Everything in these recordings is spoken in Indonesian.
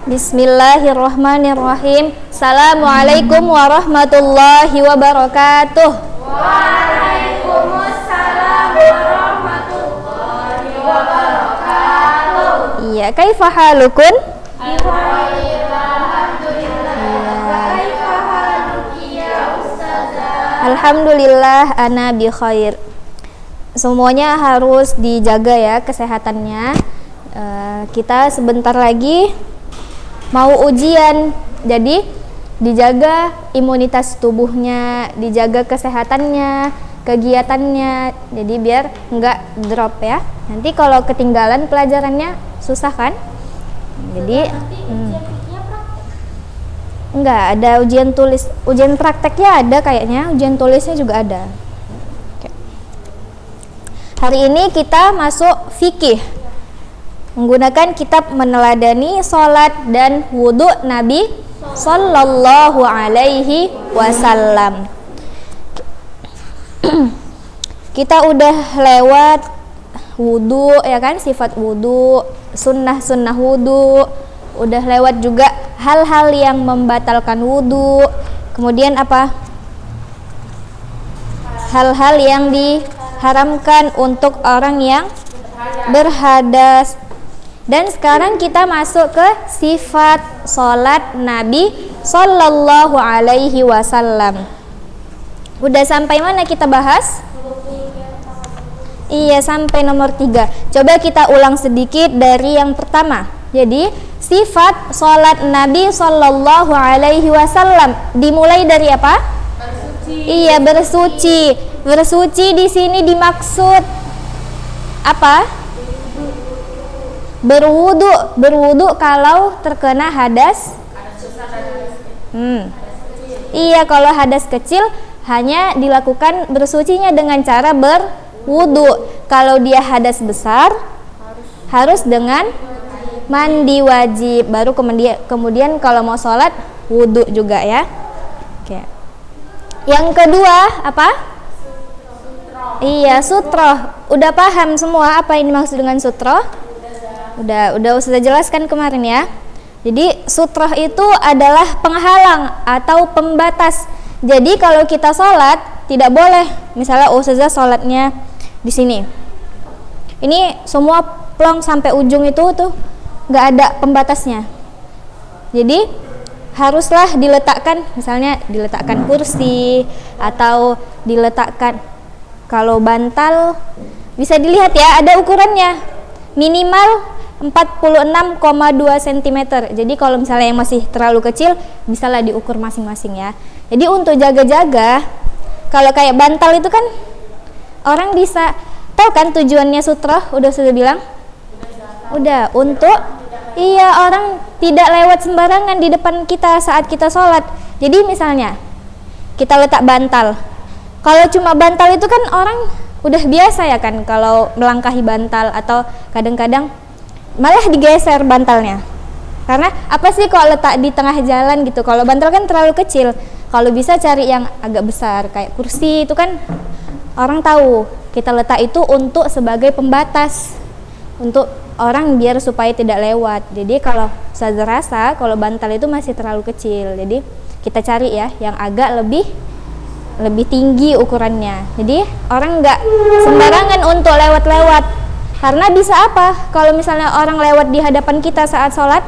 Bismillahirrahmanirrahim. Assalamualaikum warahmatullahi wabarakatuh. Waalaikumsalam warahmatullahi wabarakatuh. Iya, kaifa halukun? Alhamdulillah ana bi khair. Semuanya harus dijaga ya kesehatannya. Kita sebentar lagi mau ujian, jadi dijaga imunitas tubuhnya, dijaga kesehatannya, kegiatannya, jadi biar nggak drop ya. Nanti kalau ketinggalan pelajarannya susah kan? Jadi nggak ada ujian tulis, ujian prakteknya ada kayaknya, ujian tulisnya juga ada. Oke. Hari ini kita masuk fikih, menggunakan kitab meneladani sholat dan wudhu Nabi Sallallahu Alaihi Wasallam. Kita udah lewat wudhu ya kan, sifat wudhu, sunnah wudhu, udah lewat juga hal-hal yang membatalkan wudhu, kemudian apa? Hal-hal yang diharamkan untuk orang yang berhadas. Dan sekarang kita masuk ke sifat sholat Nabi Sallallahu Alaihi Wasallam. Udah sampai mana kita bahas? Iya, sampai nomor 3. Coba kita ulang sedikit dari yang pertama. Jadi sifat sholat Nabi Sallallahu Alaihi Wasallam dimulai dari apa? Bersuci. Iya, bersuci. Bersuci di sini dimaksud apa? Berwudu kalau terkena hadas. Iya, kalau hadas kecil hanya dilakukan bersucinya dengan cara berwudu. Kalau dia hadas besar harus dengan mandi wajib. Baru kemudian kalau mau sholat wudu juga ya. Oke. Yang kedua apa? Iya, sutroh. Udah paham semua apa yang dimaksud dengan sutroh? Udah Ustazah jelaskan kemarin ya. Jadi sutroh itu adalah penghalang atau pembatas. Jadi kalau kita sholat tidak boleh, misalnya Ustazah sholatnya di sini, ini semua plong sampai ujung itu tuh nggak ada pembatasnya. Jadi haruslah diletakkan, misalnya diletakkan kursi atau diletakkan, kalau bantal bisa dilihat ya, ada ukurannya minimal 46,2 cm. Jadi kalau misalnya yang masih terlalu kecil, bisalah diukur masing-masing ya. Jadi untuk jaga-jaga, kalau kayak bantal itu kan orang bisa tahu kan tujuannya sutroh, udah sudah bilang? Udah, untuk orang tidak lewat sembarangan di depan kita saat kita sholat. Jadi misalnya kita letak bantal, kalau cuma bantal itu kan orang udah biasa ya kan kalau melangkahi bantal, atau kadang-kadang malah digeser bantalnya. Karena apa sih kok letak di tengah jalan gitu, kalau bantal kan terlalu kecil. Kalau bisa cari yang agak besar kayak kursi, itu kan orang tahu kita letak itu untuk sebagai pembatas untuk orang biar supaya tidak lewat. Jadi kalau saya rasa kalau bantal itu masih terlalu kecil, jadi kita cari ya yang agak lebih tinggi ukurannya. Jadi orang nggak sembarangan untuk lewat-lewat. Karena bisa apa? Kalau misalnya orang lewat di hadapan kita saat sholat,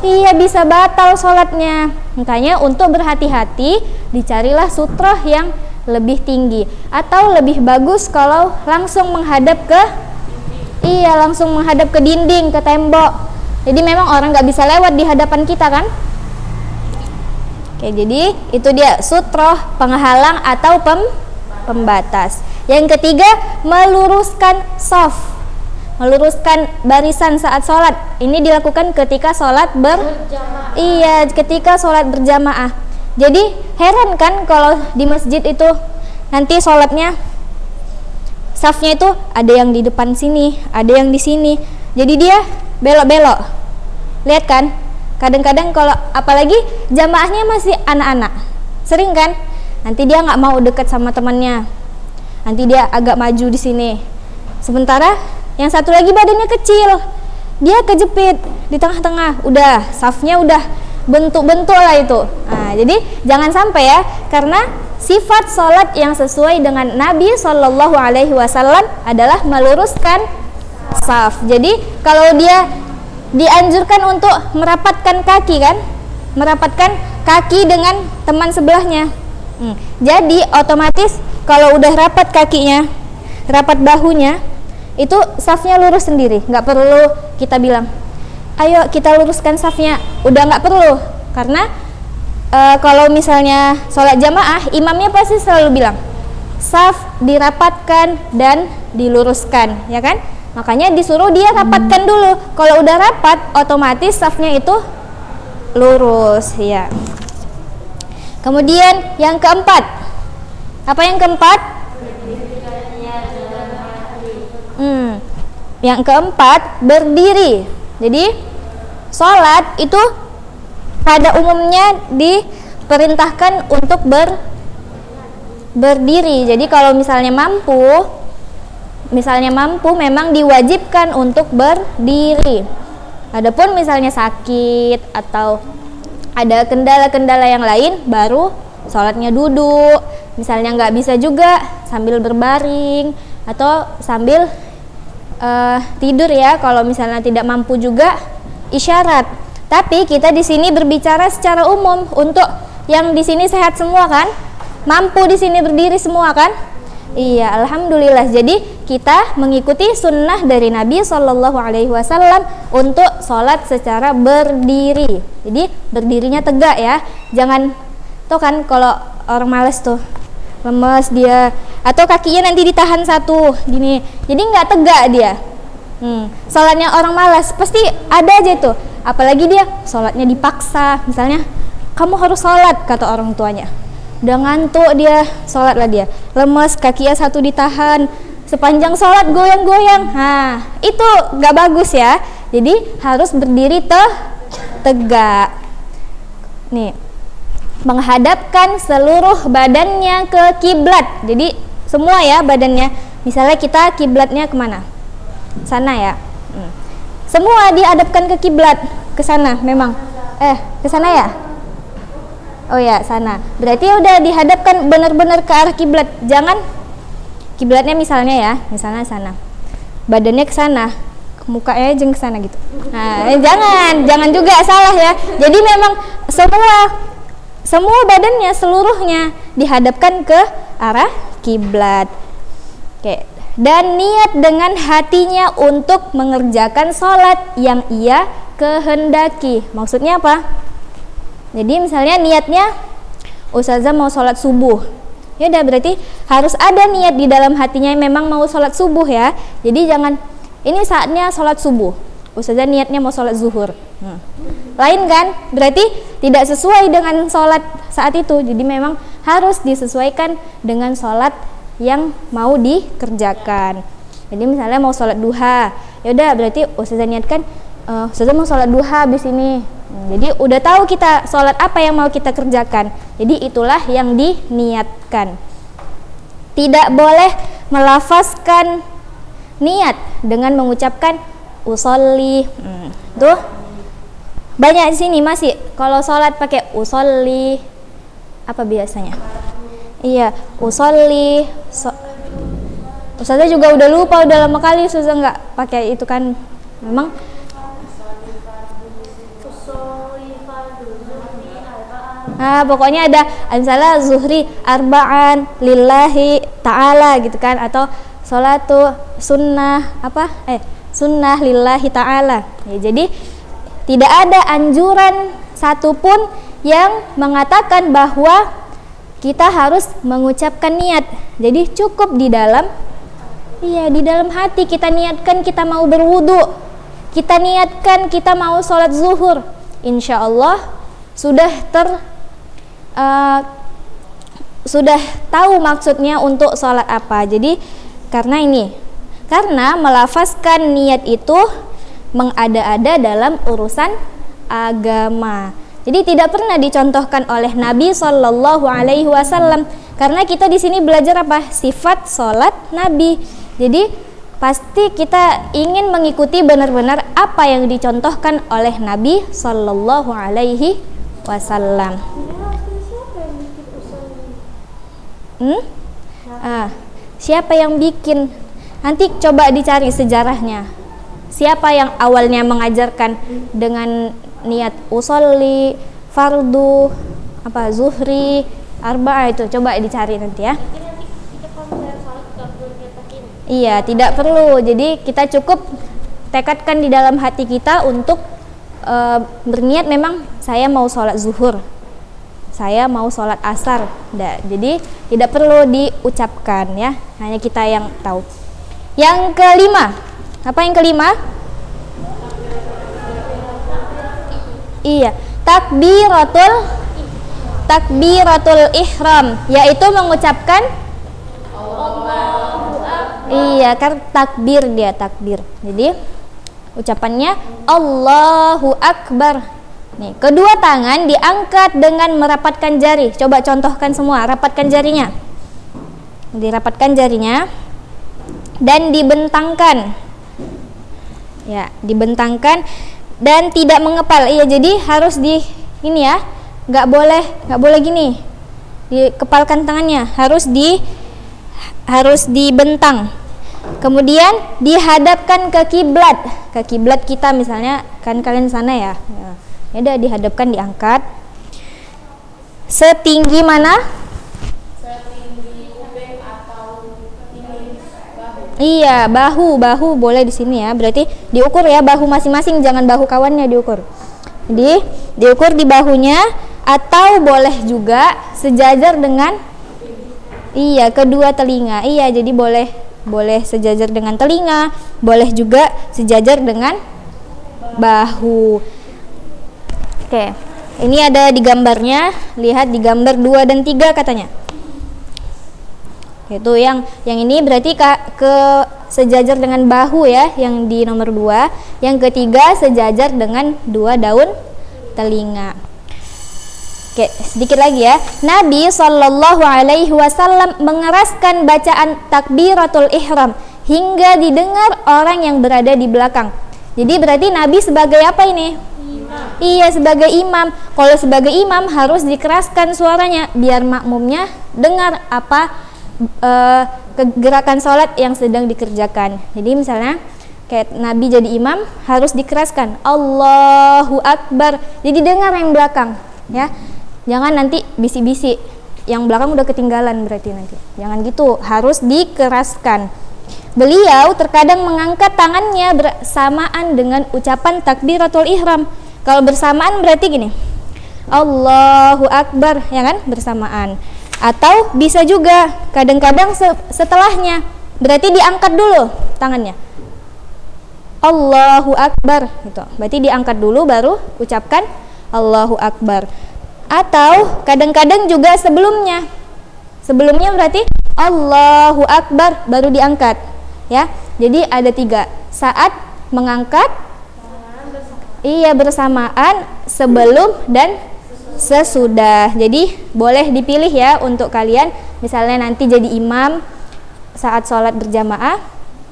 iya bisa batal sholatnya. Makanya untuk berhati-hati, dicarilah sutroh yang lebih tinggi. Atau lebih bagus kalau langsung menghadap ke dinding, ke tembok. Jadi memang orang nggak bisa lewat di hadapan kita kan? Oke, jadi itu dia sutroh, penghalang atau pembatas. Yang ketiga, meluruskan shaf, meluruskan barisan saat sholat. Ini dilakukan ketika sholat ketika sholat berjamaah. Jadi heran kan kalau di masjid itu nanti sholatnya shafnya itu ada yang di depan sini, ada yang di sini. Jadi dia belok-belok. Lihat kan? Kadang-kadang kalau apalagi jamaahnya masih anak-anak, sering kan? Nanti dia nggak mau dekat sama temannya. Nanti dia agak maju di sini. Sementara yang satu lagi badannya kecil. dia kejepit di tengah-tengah, udah safnya udah bentuk-bentuk lah itu. Nah, jadi jangan sampai ya, karena sifat sholat yang sesuai dengan Nabi Shallallahu Alaihi Wasallam adalah meluruskan saf. Jadi kalau dia dianjurkan untuk merapatkan kaki kan, merapatkan kaki dengan teman sebelahnya. Jadi otomatis kalau udah rapat kakinya, rapat bahunya, itu safnya lurus sendiri, nggak perlu kita bilang ayo kita luruskan safnya, udah nggak perlu. Karena kalau misalnya sholat jamaah, imamnya pasti selalu bilang saf dirapatkan dan diluruskan, ya kan? Makanya disuruh dia rapatkan dulu. Kalau udah rapat, otomatis safnya itu lurus, ya. Kemudian yang keempat, apa yang keempat? Yang keempat, berdiri. Jadi sholat itu pada umumnya diperintahkan untuk berdiri. Jadi kalau misalnya mampu memang diwajibkan untuk berdiri. Adapun misalnya sakit atau ada kendala-kendala yang lain, baru sholatnya duduk. Misalnya nggak bisa juga sambil berbaring atau sambil tidur ya. Kalau misalnya tidak mampu juga isyarat. Tapi kita di sini berbicara secara umum untuk yang di sini sehat semua kan, mampu di sini berdiri semua kan? Iya, alhamdulillah. Jadi kita mengikuti sunnah dari Nabi Shallallahu Alaihi Wasallam untuk sholat secara berdiri. Jadi berdirinya tegak ya. Jangan tuh kan kalau orang malas tuh lemes dia, atau kakinya nanti ditahan satu gini, jadi nggak tegak dia. Sholatnya orang malas pasti ada aja tuh, apalagi dia sholatnya dipaksa. Misalnya kamu harus sholat kata orang tuanya, udah ngantuk dia, sholatlah dia, lemes, kakinya satu ditahan, sepanjang sholat goyang-goyang. Nah itu nggak bagus ya. Jadi harus berdiri tegak nih, menghadapkan seluruh badannya ke kiblat. Jadi semua ya badannya. Misalnya kita kiblatnya kemana? Sana ya. Semua dihadapkan ke kiblat, ke sana memang. Ke sana ya? Oh ya, sana. Berarti udah dihadapkan benar-benar ke arah kiblat. Jangan kiblatnya misalnya ya, misalnya sana. Badannya ke sana, mukanya aja ke sana gitu. Nah, jangan juga salah ya. Jadi memang semua badannya seluruhnya dihadapkan ke arah kiblat. Oke. Dan niat dengan hatinya untuk mengerjakan sholat yang ia kehendaki. Maksudnya apa? Jadi misalnya niatnya ustazah mau sholat subuh, ya udah berarti harus ada niat di dalam hatinya memang mau sholat subuh ya. Jadi jangan ini saatnya sholat subuh, ustazah niatnya mau sholat zuhur. Lain kan? Berarti tidak sesuai dengan sholat saat itu. Jadi memang harus disesuaikan dengan sholat yang mau dikerjakan. Jadi misalnya mau sholat duha, ya udah berarti ustazah niatkan ustazah mau sholat duha habis ini. Jadi udah tahu kita sholat apa yang mau kita kerjakan. Jadi itulah yang diniatkan. Tidak boleh melafazkan niat dengan mengucapkan usolli. Tuh banyak di sini masih kalau sholat pakai usolli apa biasanya? Iya, usolli. Ustazah juga udah lupa, udah lama kali ustazah nggak pakai itu kan. Memang pokoknya ada misalnya zuhri arba'an lillahi ta'ala gitu kan, atau sholatu sunnah sunnah lillahi ta'ala ya. Jadi tidak ada anjuran satupun yang mengatakan bahwa kita harus mengucapkan niat. Jadi cukup di dalam hati kita niatkan kita mau berwudu, kita niatkan kita mau sholat zuhur, insya Allah sudah tahu maksudnya untuk sholat apa. Jadi karena melafazkan niat itu mengada-ada dalam urusan agama. Jadi tidak pernah dicontohkan oleh Nabi Shallallahu Alaihi Wasallam. Karena kita di sini belajar apa? Sifat sholat Nabi. Jadi pasti kita ingin mengikuti benar-benar apa yang dicontohkan oleh Nabi Sallallahu Alaihi Wasallam. Siapa yang bikin? Nanti coba dicari sejarahnya. Siapa yang awalnya mengajarkan dengan niat usolli, fardu, zuhri, arba'ah, itu coba dicari nanti ya. Iya, tidak perlu. Jadi kita cukup tekadkan di dalam hati kita untuk berniat memang saya mau sholat zuhur, saya mau sholat asar. Jadi tidak perlu diucapkan ya, hanya kita yang tahu. Yang kelima, apa yang kelima? Iya, takbiratul ihram, yaitu mengucapkan kan takbir, dia takbir. Jadi ucapannya Allahu Akbar. Nih, kedua tangan diangkat dengan merapatkan jari. Coba contohkan semua, rapatkan jarinya. Dirapatkan jarinya dan dibentangkan. Ya, dibentangkan dan tidak mengepal. Iya, jadi harus ini ya. Nggak boleh gini. Dikepalkan tangannya, harus dibentang. Kemudian dihadapkan ke kiblat. Ke kiblat kita misalnya, kan kalian sana ya. Ya udah, dihadapkan, diangkat. Setinggi mana? Setinggi kuping atau tinggi bahu. Iya, bahu boleh di sini ya. Berarti diukur ya bahu masing-masing, jangan bahu kawannya diukur. Jadi diukur di bahunya, atau boleh juga sejajar dengan kedua telinga. Iya, jadi boleh sejajar dengan telinga, boleh juga sejajar dengan bahu. Oke, ini ada di gambarnya, lihat di gambar 2 dan 3 katanya. Itu yang ini berarti ke sejajar dengan bahu ya, yang di nomor 2. Yang ketiga sejajar dengan 2 daun telinga. Oke, sedikit lagi ya. Nabi Shallallahu Alaihi Wasallam mengeraskan bacaan takbiratul ihram hingga didengar orang yang berada di belakang. Jadi berarti Nabi sebagai apa ini? Imam. Iya, sebagai imam. Kalau sebagai imam harus dikeraskan suaranya biar makmumnya dengar apa gerakan sholat yang sedang dikerjakan. Jadi misalnya kayak Nabi jadi imam harus dikeraskan Allahu Akbar. Jadi dengar yang belakang ya. Jangan nanti bisik-bisik, yang belakang udah ketinggalan berarti nanti. Jangan gitu, harus dikeraskan. Beliau terkadang mengangkat tangannya bersamaan dengan ucapan takbiratul ihram. Kalau bersamaan berarti gini, Allahu Akbar, ya kan, bersamaan. Atau bisa juga kadang-kadang setelahnya, berarti diangkat dulu tangannya, Allahu Akbar gitu. Berarti diangkat dulu baru ucapkan Allahu Akbar. Atau kadang-kadang juga sebelumnya berarti Allahu Akbar baru diangkat ya. Jadi ada 3 saat mengangkat, bersamaan, sebelum dan sesudah. Jadi boleh dipilih ya untuk kalian, misalnya nanti jadi imam saat sholat berjamaah,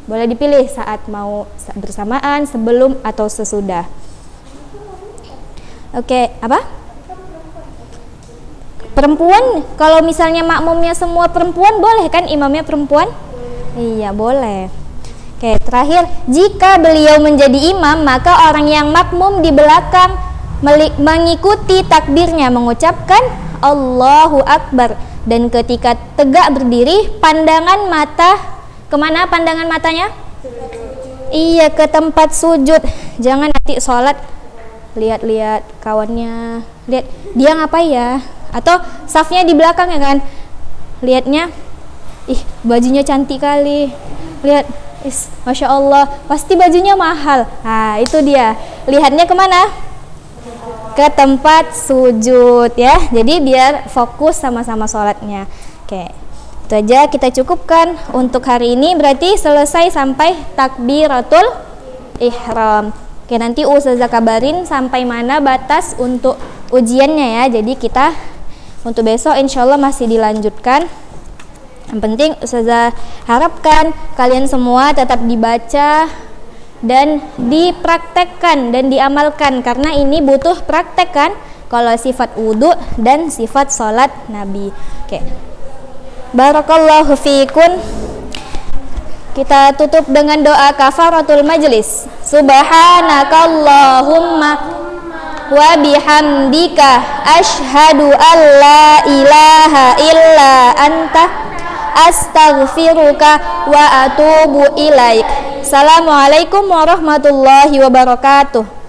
boleh dipilih saat mau bersamaan, sebelum atau sesudah. Oke, apa? Perempuan, kalau misalnya makmumnya semua perempuan, boleh kan imamnya perempuan? Iya, boleh. Oke, terakhir, jika beliau menjadi imam, maka orang yang makmum di belakang mengikuti takbirnya, mengucapkan Allahu Akbar. Dan ketika tegak berdiri, pandangan mata, kemana pandangan matanya? Iya, ke tempat sujud. Jangan nanti sholat lihat-lihat kawannya, lihat dia ngapain ya, atau safnya di belakang ya kan, lihatnya bajunya cantik kali, lihat Masya Allah, pasti bajunya mahal. Nah itu dia, lihatnya kemana? Ke tempat sujud ya. Jadi biar fokus sama-sama sholatnya. Oke, itu aja kita cukupkan untuk hari ini. Berarti selesai sampai takbiratul ihram. Oke, nanti Ustazah kabarin sampai mana batas untuk ujiannya ya. Jadi kita untuk besok insya Allah masih dilanjutkan Yang penting Ustazah harapkan kalian semua tetap dibaca dan dipraktekkan dan diamalkan, karena ini butuh praktek kan, kalau sifat wudu dan sifat sholat Nabi. Oke. Barakallahu fiikun. Kita tutup dengan doa kafaratul majlis. Subhanakallahumma wa bihamdika asyhadu an la ilaha illa anta astaghfiruka wa atubu ilaik. Assalamualaikum warahmatullahi wabarakatuh.